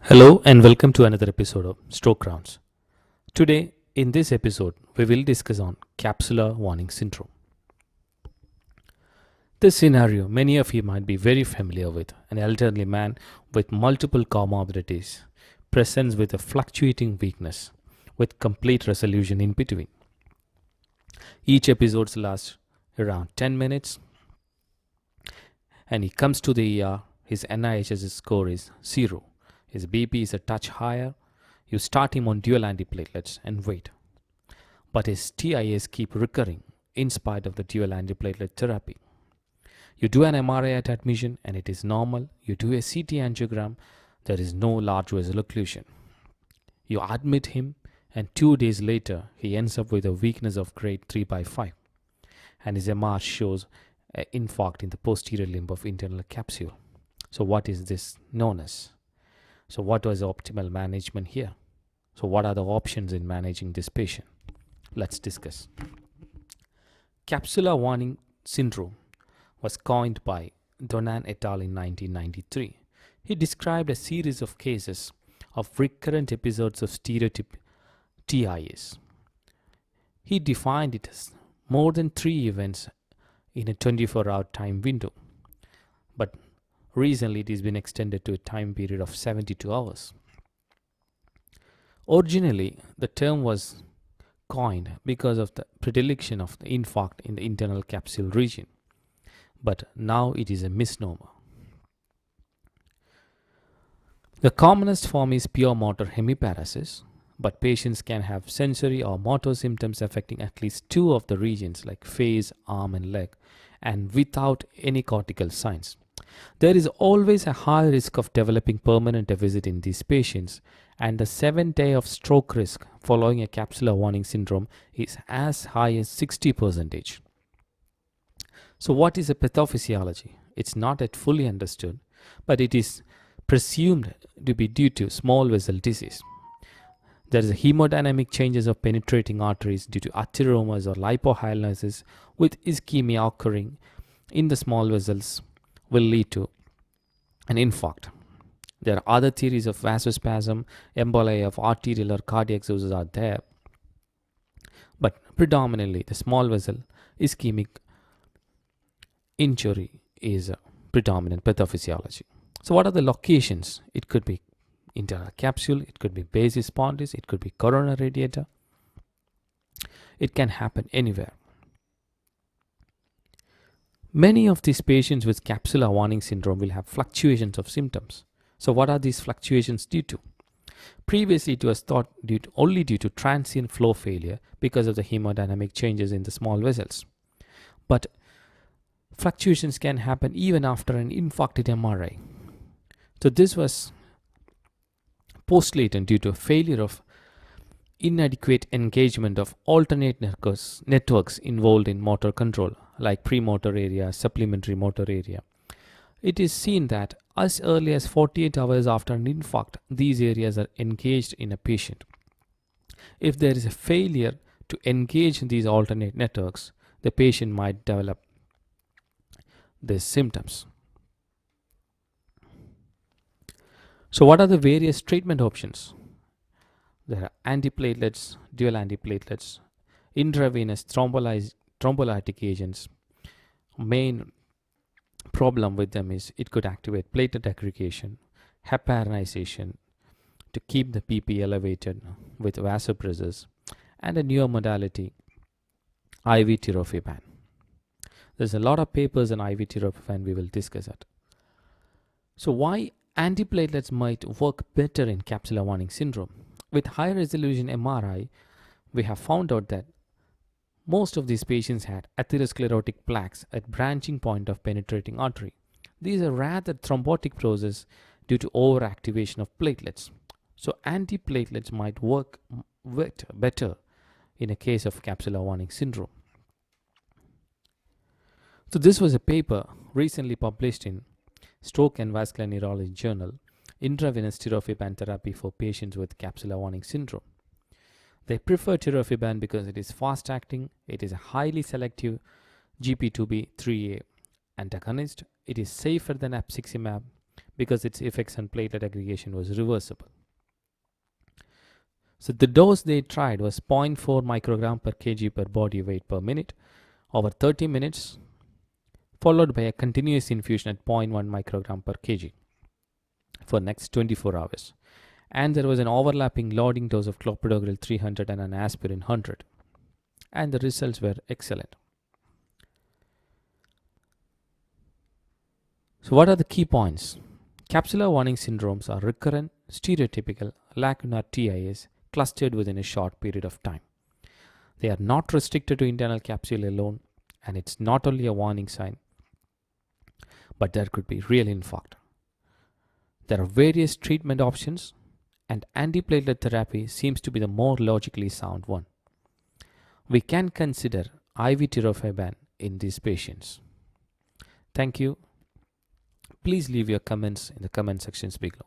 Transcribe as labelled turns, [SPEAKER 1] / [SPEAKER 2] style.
[SPEAKER 1] Hello and welcome to another episode of Stroke Rounds. Today, in this episode, we will discuss on capsular warning syndrome. This scenario many of you might be very familiar with. An elderly man with multiple comorbidities presents with a fluctuating weakness with complete resolution in between. Each episode lasts around 10 minutes and he comes to the ER. His NIHS score is 0. His BP is a touch higher. You start him on dual antiplatelets and wait. But his TIAs keep recurring in spite of the dual antiplatelet therapy. You do an MRI at admission and it is normal. You do a CT angiogram, there is no large vessel occlusion. You admit him and 2 days later he ends up with a weakness of grade 3/5 and his MR shows an infarct in the posterior limb of internal capsule. So what is this known as? So what was the optimal management here? So what are the options in managing this patient? Let's discuss. Capsular warning syndrome was coined by Donan et al. In 1993. He described a series of cases of recurrent episodes of stereotype TIAs. He defined it as more than 3 events in a 24-hour time window. But recently, it has been extended to a time period of 72 hours. Originally, the term was coined because of the predilection of the infarct in the internal capsule region, but now it is a misnomer. The commonest form is pure motor hemiparesis, but patients can have sensory or motor symptoms affecting at least 2 of the regions like face, arm, and leg, and without any cortical signs. There is always a high risk of developing permanent deficit in these patients, and the 7-day of stroke risk following a capsular warning syndrome is as high as 60%. So what is a pathophysiology? It's not yet fully understood, but it is presumed to be due to small vessel disease. There is a hemodynamic changes of penetrating arteries due to atheromas or lipohyalurosis with ischemia occurring in the small vessels will lead to an infarct. There are other theories of vasospasm, emboli of arterial or cardiac sources are there, but predominantly the small vessel ischemic injury is a predominant pathophysiology. So what are the locations? It could be internal capsule, it could be basis pondis, it could be corona radiata. It can happen anywhere. Many of these patients with capsular warning syndrome will have fluctuations of symptoms. So what are these fluctuations due to? Previously, it was thought only due to transient flow failure because of the hemodynamic changes in the small vessels. But fluctuations can happen even after an infarcted MRI. So this was postlatent due to a failure of inadequate engagement of alternate networks involved in motor control, like premotor area, supplementary motor area. It is seen that as early as 48 hours after an infarct, these areas are engaged in a patient. If there is a failure to engage these alternate networks, the patient might develop these symptoms. So what are the various treatment options? There are antiplatelets, dual antiplatelets, intravenous thrombolytic agents. Main problem with them is it could activate platelet aggregation, heparinization to keep the PP elevated with vasopressors, and a newer modality, IV tirofiban. There's a lot of papers on IV tirofiban, we will discuss it. So why antiplatelets might work better in capsular warning syndrome? With high resolution MRI, we have found out that most of these patients had atherosclerotic plaques at branching point of penetrating artery. These are rather thrombotic process due to overactivation of platelets. So antiplatelets might work better in a case of capsular warning syndrome. So this was a paper recently published in Stroke and Vascular Neurology Journal, Intravenous tirofiban therapy for patients with capsular warning syndrome. They prefer tirofiban because it is fast acting, it is a highly selective GP2B3A antagonist, it is safer than apixaban because its effects on platelet aggregation was reversible. So the dose they tried was 0.4 microgram per kg per body weight per minute over 30 minutes, followed by a continuous infusion at 0.1 microgram per kg for next 24 hours. And there was an overlapping loading dose of clopidogrel 300 and an aspirin 100. And the results were excellent. So what are the key points? Capsular warning syndromes are recurrent, stereotypical, lacunar TIAs clustered within a short period of time. They are not restricted to internal capsule alone, and it's not only a warning sign, but there could be real infarct. There are various treatment options, and antiplatelet therapy seems to be the more logically sound one. We can consider IV tirofiban in these patients. Thank you. Please leave your comments in the comment sections below.